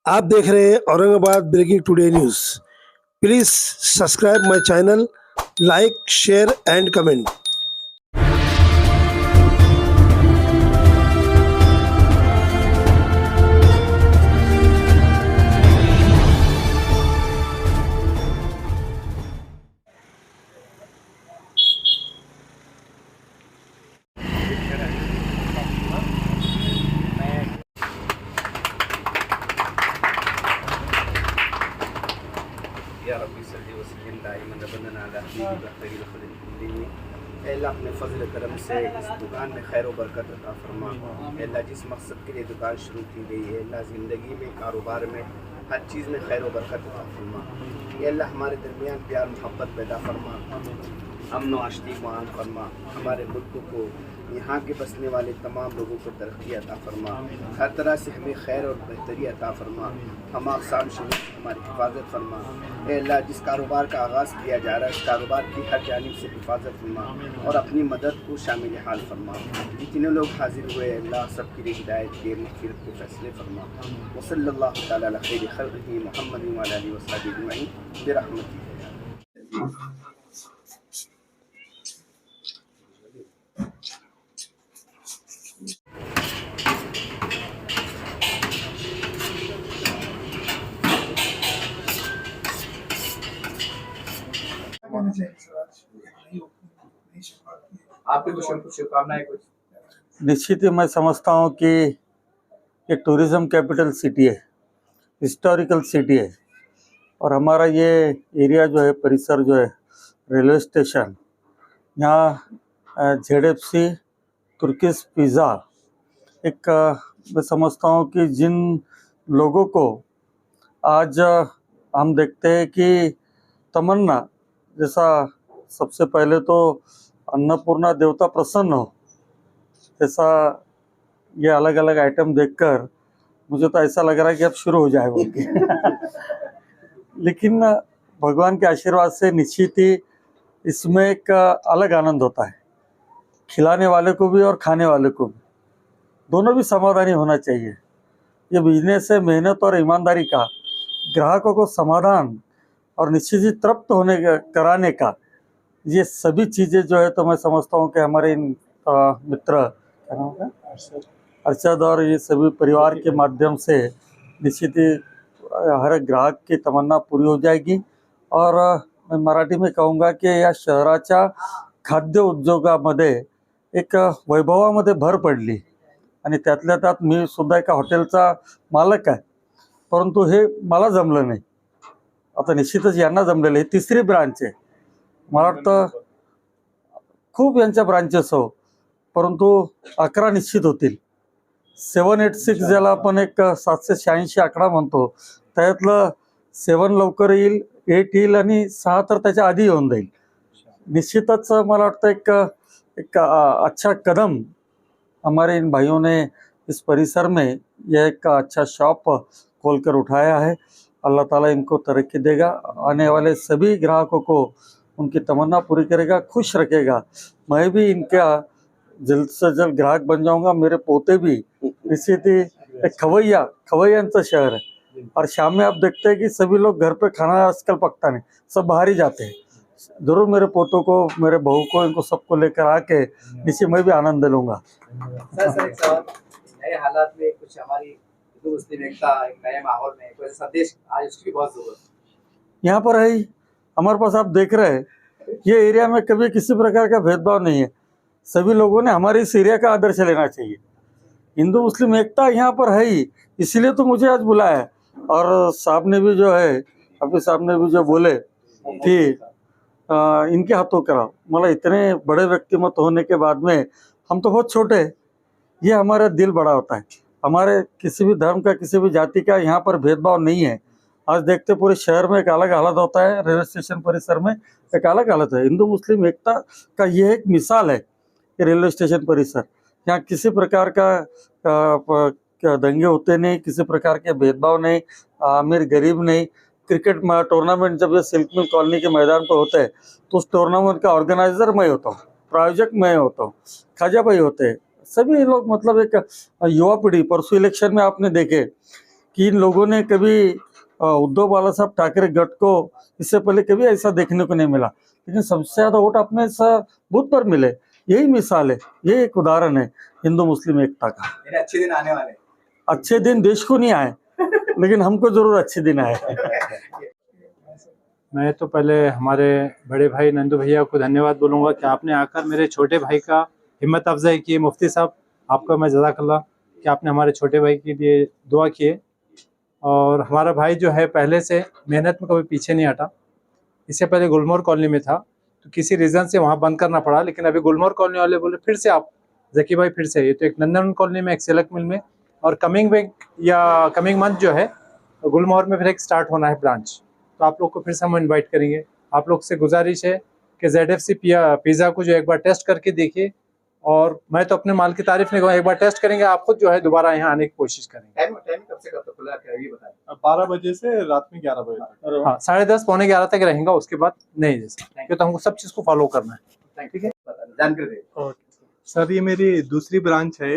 आप देख रहे हैं Aurangabad breaking today news. Please subscribe my channel, like, share and comment. या रब्बी सल्ली व सल्लिम दाइमन अबदन अला हबीबिका खैरिल खल्क़ि कुल्लिहिम। ऐ अल्लाह अपने फजल करम से इस दुकान में खैर व बरकत अता फरमा। ऐ अल्लाह जिस मकसद के लिए दुकान शुरू की गई है, अल्लाह ज़िंदगी में, कारोबार में, हर चीज़ में खैर व बरकत अता फरमा। ऐ अल्लाह हमारे दरमियान प्यार मोहब्बत पैदा फरमा, अमन व आशती को आम फरमा। हमारे मुल्क को, यहाँ के बसने वाले तमाम लोगों को तरक्की अता फरमा। हर तरह से हमें खैर और बेहतरी अता फरमा। हम अक़साम शरीफ हमारी हिफाजत फरमा। ए अल्लाह, जिस कारोबार का आगाज़ किया जा रहा है, इस कारोबार की हर जानिब से हिफाजत फरमा और अपनी मदद को शामिल हाल फरमा। जितने लोग हाजिर हुए, अल्लाह सब के लिए हिदायत के, मग़फ़िरत के फ़ैसले फरमा। व सल्लल्लाहु तआला अला खैरि ख़ल्क़िही मुहम्मदिन व अला आलिहि व अस्हाबिही अजमईन बिरहमतिही। आपकी कुछ शुभकामनाएं कुछ? निश्चित ही मैं समझता हूँ कि ये टूरिज़्म कैपिटल सिटी है, हिस्टोरिकल सिटी है। और हमारा ये एरिया जो है, परिसर जो है, रेलवे स्टेशन, यहाँ ZFC तुर्किश पिज़्ज़ा, एक मैं समझता हूँ कि जिन लोगों को आज हम देखते हैं कि तमन्ना जैसा, सबसे पहले तो अन्नपूर्णा देवता प्रसन्न हो, ऐसा ये अलग अलग आइटम देखकर मुझे तो ऐसा लग रहा है कि अब शुरू हो जाए बोल के लेकिन भगवान के आशीर्वाद से निश्चित ही इसमें एक अलग आनंद होता है। खिलाने वाले को भी और खाने वाले को भी, दोनों भी समाधानी होना चाहिए। ये बिजनेस है मेहनत और ईमानदारी का, ग्राहकों को समाधान और निश्चित ही तृप्त होने कराने का, ये सभी चीज़ें जो है, तो मैं समझता हूँ कि हमारे इन मित्र क्या नाम है, अरशद और ये सभी परिवार के माध्यम से निश्चित ही हर ग्राहक की तमन्ना पूरी हो जाएगी। और मैं मराठी में कहूँगा की या शहराच्या खाद्य उद्योगामध्ये एक वैभवामध्ये भर पडली आणि त्यातल्या त्यात मी सुद्धा एका हॉटेलचा मालक आहे, परंतु हे मला जमलं नाही। आता निश्चितच यांना जमलेलं आहे। तिसरी ब्रांच आहे, मला वाटतं खूप यांच्या ब्रांचेस हो, परंतु 11 निश्चित होतील। 786 ज्याला आपण एक 786 आकडा म्हणतो, त्यातलं 7 लवकर येईल, 8 येईल आणि 6 तर त्याच्या आधी येऊन जाईल। निश्चितच मला वाटतं एक अच्छा कदम हमारे इन भाइयों ने इस परिसर में यह एक अच्छा शॉप खोलकर उठाया है। अल्लाह ताला इनको तरक्की देगा, आने वाले सभी ग्राहकों को उनकी तमन्ना पूरी करेगा, खुश रखेगा। मैं भी इनका जल्द से जल्द ग्राहक बन जाऊंगा। मेरे पोते भी इसी थी। एक खवैयांचं शहर है और शाम में आप देखते हैं कि सभी लोग घर पे खाना आजकल पकता नहीं, सब बाहर ही जाते हैं। जरूर मेरे पोतों को, मेरे बहू को, इनको सबको लेकर आके निश्चित मैं भी आनंद लूंगा। सर एक सवाल, नए हालात में कुछ हमारी हिंदू मुस्लिम एकता, एक नए माहौल में कोई संदेश आज उसकी बहुत जरूरत है। यहाँ पर है ही हमारे पास, आप देख रहे हैं ये एरिया में कभी किसी प्रकार का भेदभाव नहीं है। सभी लोगों ने हमारे इस एरिया का आदर्श लेना चाहिए। हिंदू मुस्लिम एकता यहाँ पर है ही, इसलिए तो मुझे आज बुलाया है। और साहब ने भी जो है, अभी साहब ने भी जो बोले कि इनके हाथों कराओ, मतलब इतने बड़े व्यक्तिमत्व होने के बाद में हम तो बहुत छोटे, ये हमारा दिल बड़ा होता है। हमारे किसी भी धर्म का, किसी भी जाति का यहाँ पर भेदभाव नहीं है। आज देखते पूरे शहर में एक अलग हालत होता है, रेलवे स्टेशन परिसर में एक अलग हालत है। हिंदू मुस्लिम एकता का ये एक मिसाल है कि रेलवे स्टेशन परिसर, यहाँ किसी प्रकार का दंगे होते नहीं, किसी प्रकार के भेदभाव नहीं, अमीर गरीब नहीं। क्रिकेट टूर्नामेंट जब ये सिल्क मिल कॉलोनी के मैदान पर होते हैं, तो उस टूर्नामेंट का ऑर्गेनाइजर मैं होता हूँ, प्रायोजक मैं होता हूँ, खाजा भाई होते हैं, सभी लोग। मतलब एक युवा पीढ़ी, परसों इलेक्शन में आपने देखे कि इन लोगों ने कभी उद्धव बाला साहब ठाकरे गट को इससे पहले कभी ऐसा देखने को नहीं मिला, लेकिन सबसे ज्यादा वोट अपने बूथ पर मिले। यही मिसाल है, ये एक उदाहरण है हिंदू मुस्लिम एकता का। यानी अच्छे दिन आने वाले हैं। अच्छे दिन देश को नहीं आए, लेकिन हमको जरूर अच्छे दिन आए। मैं तो पहले हमारे बड़े भाई नंदू भैया को धन्यवाद बोलूँगा कि आपने आकर मेरे छोटे भाई का हिम्मत अफजाई की। मुफ्ती साहब, आपका मैं जज़ाकल्लाह कि आपने हमारे छोटे भाई के लिए दुआ किए। और हमारा भाई जो है पहले से मेहनत में कभी पीछे नहीं हटा। इससे पहले गुलमोहर कॉलोनी में था, तो किसी रीज़न से वहाँ बंद करना पड़ा, लेकिन अभी गुलमोहर कॉलोनी वाले बोले फिर से आप जकी भाई फिर से। ये तो एक नंदन कॉलोनी में, एक सिलक मिल में, और कमिंग मंथ जो है गुलमोहर में फिर एक स्टार्ट होना है ब्रांच। तो आप लोग को फिर से हम इनवाइट करेंगे। आप लोग से गुजारिश है कि ZFC पिज़्ज़ा को जो एक बार टेस्ट करके देखिए। और मैं तो अपने माल की तारीफ नहीं कहूँगा, एक बार टेस्ट करेंगे आप खुद जो है दोबारा यहाँ आने की कोशिश करेंगे। टाइम कब से कब तक खुला है ये बताएं। 12 बजे से रात में 11 बजे तक। हाँ, 10:30 पौने 11 तक रहेगा, उसके बाद नहीं जैसे, क्योंकि तो हमको सब चीज़ को फॉलो करना है। ठीक है, जानकारी दें। सर, ये मेरी दूसरी ब्रांच है।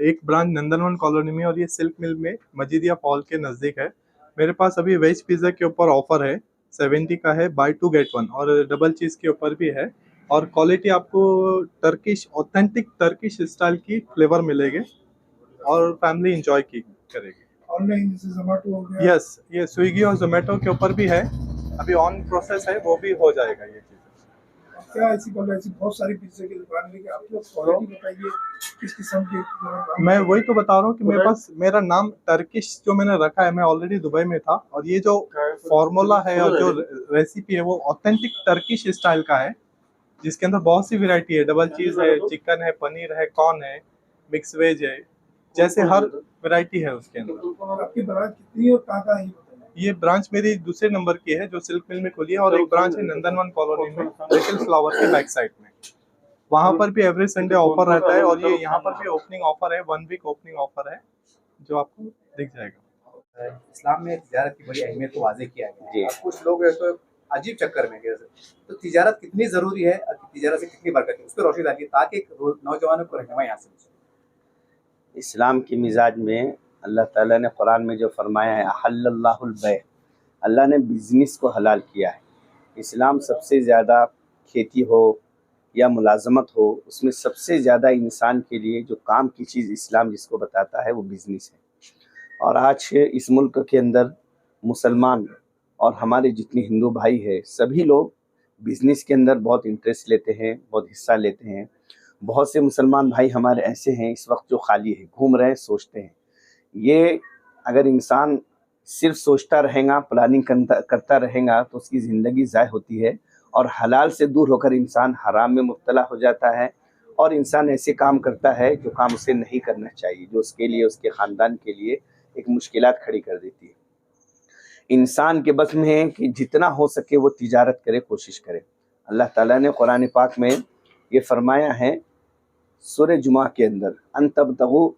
एक ब्रांच नंदनवन कॉलोनी में और ये सिल्क मिल में मजीदिया फॉल के नज़दीक है। मेरे पास अभी वेज पिज़्ज़ा के ऊपर ऑफर है, 70 का है, बाय 2 गेट 1, और डबल चीज़ के ऊपर भी है। और क्वालिटी आपको टर्किश, ऑथेंटिक टर्किश स्टाइल की फ्लेवर मिलेगी और फैमिली इंजॉय करेगी। ऑनलाइन जैसे जोमेटो हो गया। यस, ये स्विगी और जोमेटो के ऊपर भी है, अभी ऑन प्रोसेस है, वो भी हो जाएगा ये चीज़। क्या ऐसी बहुत सारी पिज्जा की दुकान लेके आप लोग क्वालिटी बताइए किस किस्म की। मैं वही तो बता रहा हूँ कि मेरे पास मेरा नाम टर्किश जो मैंने रखा है, मैं ऑलरेडी दुबई में था, और ये जो फॉर्मूला है और जो रेसिपी है वो ऑथेंटिक टर्किश स्टाइल का है, जिसके अंदर बहुत सी वैरायटी है। डबल चीज़ है, चिकन है, पनीर है, कॉर्न है, मिक्स वेज है, जैसे हर वैरायटी है उसके अंदर। आपकी ब्रांच कितनी और कहाँ है? ये ब्रांच मेरी दूसरे नंबर की है जो सिल्क मिल में खुली है, और एक ब्रांच है नंदनवन कॉलोनी में लिटिल फ्लावर के बैक साइड में। वहाँ पर भी एवरी संडे ऑफर रहता है, और ये यहाँ पर भी ओपनिंग ऑफर है, 1 वीक ओपनिंग ऑफर है, जो आपको दिख जाएगा। इस्लाम में तिजारत की बड़ी अहमियत को वाज़ेह किया गया है। कुछ लोग तो अजीब चक्कर में गए, तो तिजारत कितनी ज़रूरी है, तिजारत से कितनी बरकत है, उस पर रोशनी डालिए ताकि नौजवानों को रहनुमाई हासिल हो। इस्लाम की मिजाज में अल्लाह ताला ने कुरान में जो फरमाया है, अहल्लल्लाहुल बै, अल्लाह ने बिज़नेस को हलाल किया है। इस्लाम सबसे ज़्यादा खेती हो या मुलाजमत हो, उसमें सबसे ज़्यादा इंसान के लिए जो काम की चीज़ इस्लाम जिसको बताता है वो बिज़नेस है। और आज इस मुल्क के अंदर मुसलमान और हमारे जितने हिंदू भाई हैं, सभी लोग बिज़नेस के अंदर बहुत इंटरेस्ट लेते हैं, बहुत हिस्सा लेते हैं। बहुत से मुसलमान भाई हमारे ऐसे हैं इस वक्त जो खाली है, घूम रहे हैं, सोचते हैं। ये अगर इंसान सिर्फ सोचता रहेगा, प्लानिंग करता रहेगा, तो उसकी ज़िंदगी ज़ाय होती है, और हलाल से दूर होकर इंसान हराम में मुब्तला हो जाता है, और इंसान ऐसे काम करता है जो काम उसे नहीं करना चाहिए, जो उसके लिए, उसके ख़ानदान के लिए एक मुश्किलात खड़ी कर देती है। इंसान के बस में है कि जितना हो सके वो तिजारत करे, कोशिश करे। अल्लाह ताला ने कुरान पाक में ये फरमाया है सूरह जुमा के अंदर, अनतबतगु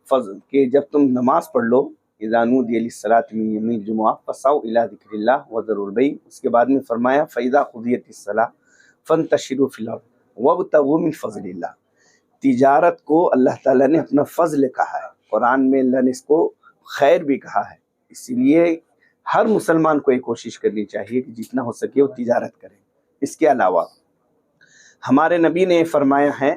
फज़ल, के जब तुम नमाज़ पढ़ लो, इज़ा नूदिया लिस्सलाति मिन यौमिल जुमुआ फसाउ इला ज़िक्रिल्लाह व ज़रुल बै। उसके बाद में फरमाया फ़इज़ा क़ुदियतिस सलाह फ़ंतशिरू फ़िल अर्ज़ वब्तगू मिन फ़ज़लिल्लाह। तिजारत को अल्लाह ताला ने अपना फ़ज़ल कहा है, कुरान में अल्लाह ने इसको खैर भी कहा है। इसीलिए हर मुसलमान को ये कोशिश करनी चाहिए कि जितना हो सके वो तिजारत करें। इसके अलावा हमारे नबी ने फरमाया है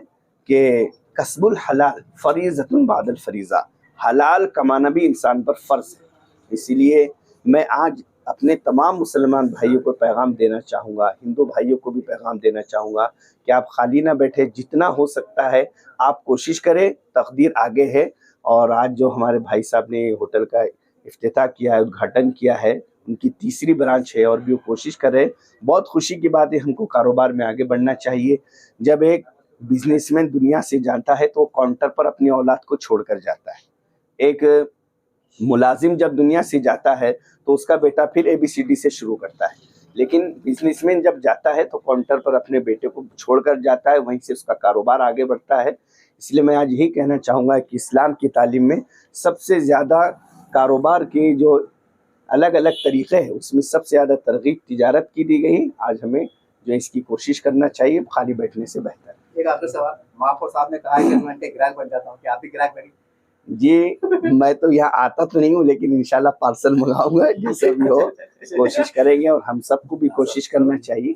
कि कसबुल हलाल फरीज़तुन बादल फरीज़ा, हलाल कमाना भी इंसान पर फ़र्ज़ है। इसीलिए मैं आज अपने तमाम मुसलमान भाइयों को पैगाम देना चाहूँगा, हिंदू भाइयों को भी पैगाम देना चाहूँगा कि आप खाली ना बैठे, जितना हो सकता है आप कोशिश करें, तकदीर आगे है। और आज जो हमारे भाई साहब ने होटल का इफ्तिताह किया है, उद्घाटन किया है, उनकी तीसरी ब्रांच है, और भी वो कोशिश कर रहे हैं। बहुत खुशी की बात है, हमको कारोबार में आगे बढ़ना चाहिए। जब एक बिजनेसमैन दुनिया से जाता है तो काउंटर पर अपनी औलाद को छोड़कर जाता है। एक मुलाजिम जब दुनिया से जाता है तो उसका बेटा फिर ABCD से शुरू करता है, लेकिन बिजनेसमैन जब जाता है तो काउंटर पर अपने बेटे को छोड़कर जाता है, वहीं से उसका कारोबार आगे बढ़ता है। इसलिए मैं आज यही कहना चाहूँगा कि इस्लाम की तालीम में सबसे ज़्यादा कारोबार के जो अलग अलग तरीक़े हैं, उसमें सबसे ज़्यादा तरगीब तिजारत की दी गई। आज हमें जो इसकी कोशिश करना चाहिए, खाली बैठने से बेहतर। एक आखिरी सवाल, महापौर साहब ने कहा है कि मैं ग्राहक बन जाता हूँ, कि आप भी ग्राहक बनी, जी, मैं तो यहाँ आता तो नहीं हूँ, लेकिन इंशाल्लाह पार्सल मंगाऊंगा, जैसे भी हो कोशिश करेंगे, और हम सबको भी कोशिश करना चाहिए।